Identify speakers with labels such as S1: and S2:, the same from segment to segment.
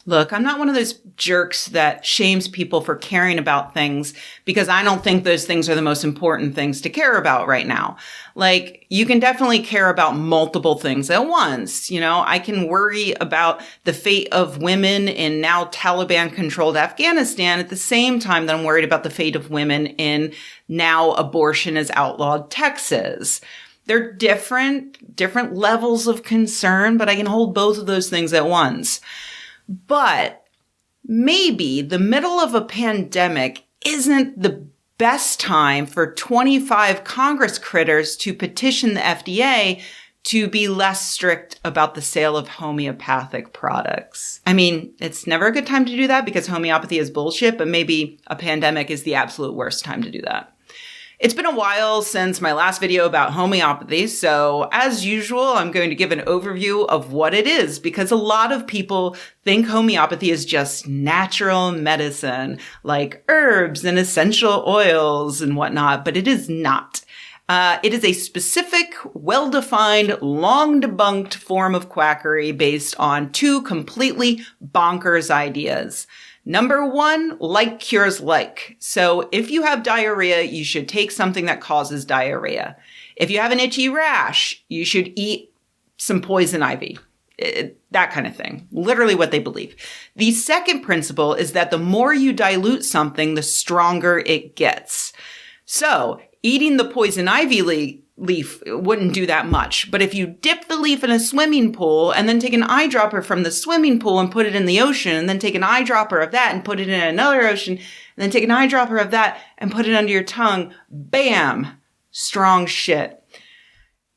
S1: Look, I'm not one of those jerks that shames people for caring about things because I don't think those things are the most important things to care about right now. Like, you can definitely care about multiple things at once. I can worry about the fate of women in now Taliban-controlled Afghanistan at the same time that I'm worried about the fate of women in now abortion is outlawed Texas. They're different levels of concern, but I can hold both of those things at once. But maybe the middle of a pandemic isn't the best time for 25 Congress critters to petition the FDA to be less strict about the sale of homeopathic products. I mean, it's never a good time to do that because homeopathy is bullshit, but maybe a pandemic is the absolute worst time to do that. It's been a while since my last video about homeopathy, so as usual, I'm going to give an overview of what it is because a lot of people think homeopathy is just natural medicine, like herbs and essential oils and whatnot, but it is not. It is a specific, well-defined, long-debunked form of quackery based on two completely bonkers ideas. Number one, like cures like. So if you have diarrhea, you should take something that causes diarrhea. If you have an itchy rash, you should eat some poison ivy. That kind of thing. Literally what they believe. The second principle is that the more you dilute something, the stronger it gets. So eating the poison ivy leaf wouldn't do that much. But if you dip the leaf in a swimming pool and then take an eyedropper from the swimming pool and put it in the ocean and then take an eyedropper of that and put it in another ocean and then take an eyedropper of that and put it under your tongue, bam, strong shit.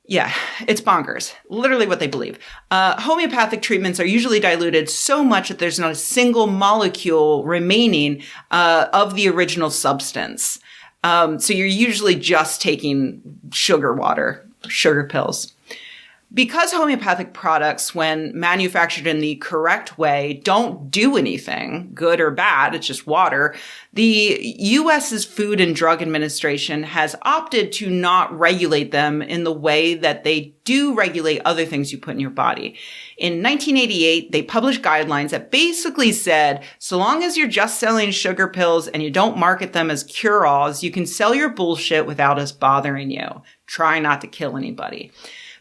S1: Yeah, it's bonkers. Literally what they believe. Homeopathic treatments are usually diluted so much that there's not a single molecule remaining of the original substance. So you're usually just taking sugar pills. Because homeopathic products, when manufactured in the correct way, don't do anything, good or bad, it's just water, the U.S.'s Food and Drug Administration has opted to not regulate them in the way that they do regulate other things you put in your body. In 1988, they published guidelines that basically said, so long as you're just selling sugar pills and you don't market them as cure-alls, you can sell your bullshit without us bothering you. Try not to kill anybody.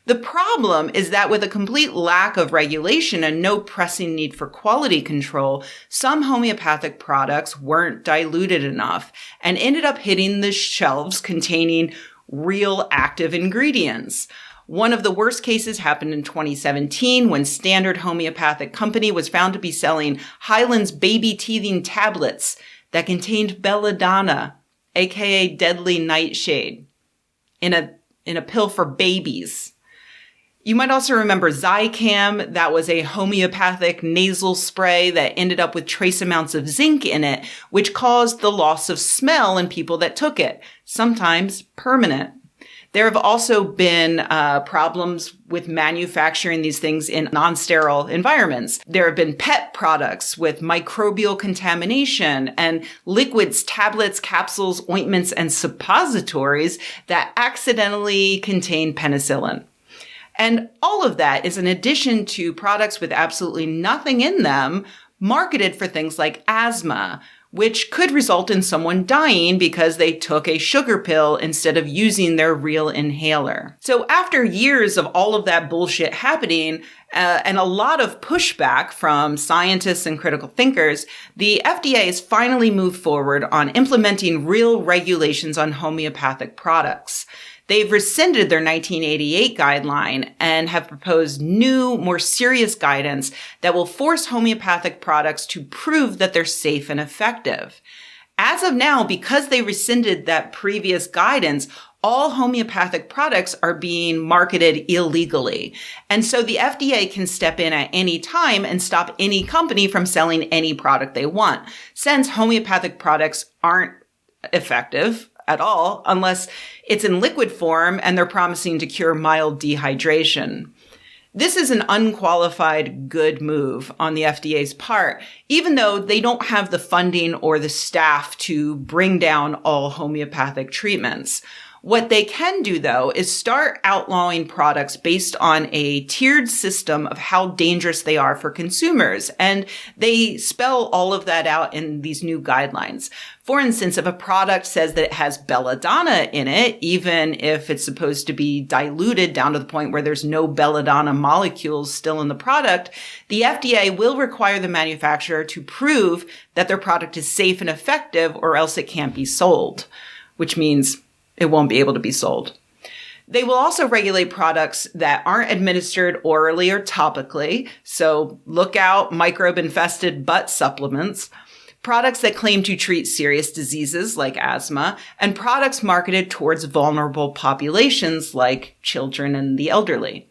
S1: The problem is that with a complete lack of regulation and no pressing need for quality control, some homeopathic products weren't diluted enough and ended up hitting the shelves containing real active ingredients. One of the worst cases happened in 2017 when Standard Homeopathic Company was found to be selling Hyland's baby teething tablets that contained belladonna, aka deadly nightshade, in a pill for babies. You might also remember Zicam. That was a homeopathic nasal spray that ended up with trace amounts of zinc in it, which caused the loss of smell in people that took it, sometimes permanent. There have also been problems with manufacturing these things in non-sterile environments. There have been pet products with microbial contamination and liquids, tablets, capsules, ointments, and suppositories that accidentally contain penicillin. And all of that is in addition to products with absolutely nothing in them marketed for things like asthma, which could result in someone dying because they took a sugar pill instead of using their real inhaler. So after years of all of that bullshit happening, and a lot of pushback from scientists and critical thinkers, the FDA has finally moved forward on implementing real regulations on homeopathic products. They've rescinded their 1988 guideline and have proposed new, more serious guidance that will force homeopathic products to prove that they're safe and effective. As of now, because they rescinded that previous guidance, all homeopathic products are being marketed illegally. And so the FDA can step in at any time and stop any company from selling any product they want, since homeopathic products aren't effective at all unless it's in liquid form and they're promising to cure mild dehydration. This is an unqualified good move on the FDA's part, even though they don't have the funding or the staff to bring down all homeopathic treatments. What they can do, though, is start outlawing products based on a tiered system of how dangerous they are for consumers. And they spell all of that out in these new guidelines. For instance, if a product says that it has belladonna in it, even if it's supposed to be diluted down to the point where there's no belladonna molecules still in the product, the FDA will require the manufacturer to prove that their product is safe and effective, or else it can't be sold, which means it won't be able to be sold. They will also regulate products that aren't administered orally or topically. So look out, microbe-infested butt supplements, products that claim to treat serious diseases like asthma, and products marketed towards vulnerable populations like children and the elderly.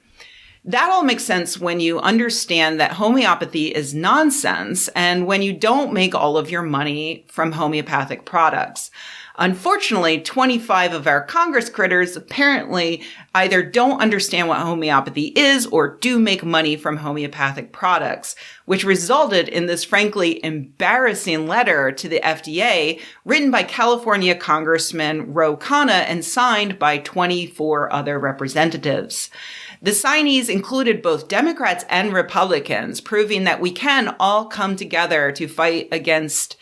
S1: That all makes sense when you understand that homeopathy is nonsense and when you don't make all of your money from homeopathic products. Unfortunately, 25 of our Congress critters apparently either don't understand what homeopathy is or do make money from homeopathic products, which resulted in this frankly embarrassing letter to the FDA written by California Congressman Ro Khanna and signed by 24 other representatives. The signees included both Democrats and Republicans, proving that we can all come together to fight against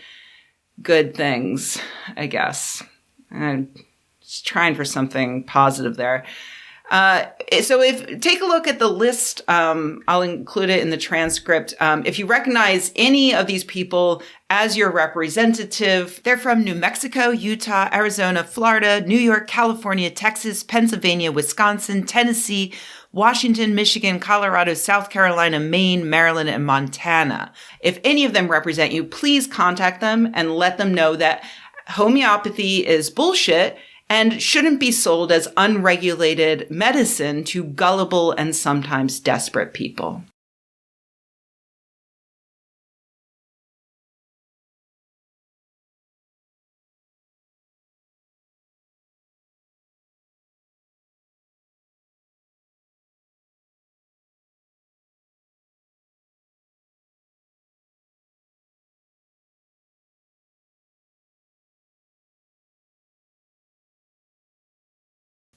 S1: good things, I guess. I'm just trying for something positive there. Take a look at the list. I'll include it in the transcript. If you recognize any of these people as your representative, they're from New Mexico, Utah, Arizona, Florida, New York, California, Texas, Pennsylvania, Wisconsin, Tennessee, Washington, Michigan, Colorado, South Carolina, Maine, Maryland, and Montana. If any of them represent you, please contact them and let them know that homeopathy is bullshit and shouldn't be sold as unregulated medicine to gullible and sometimes desperate people.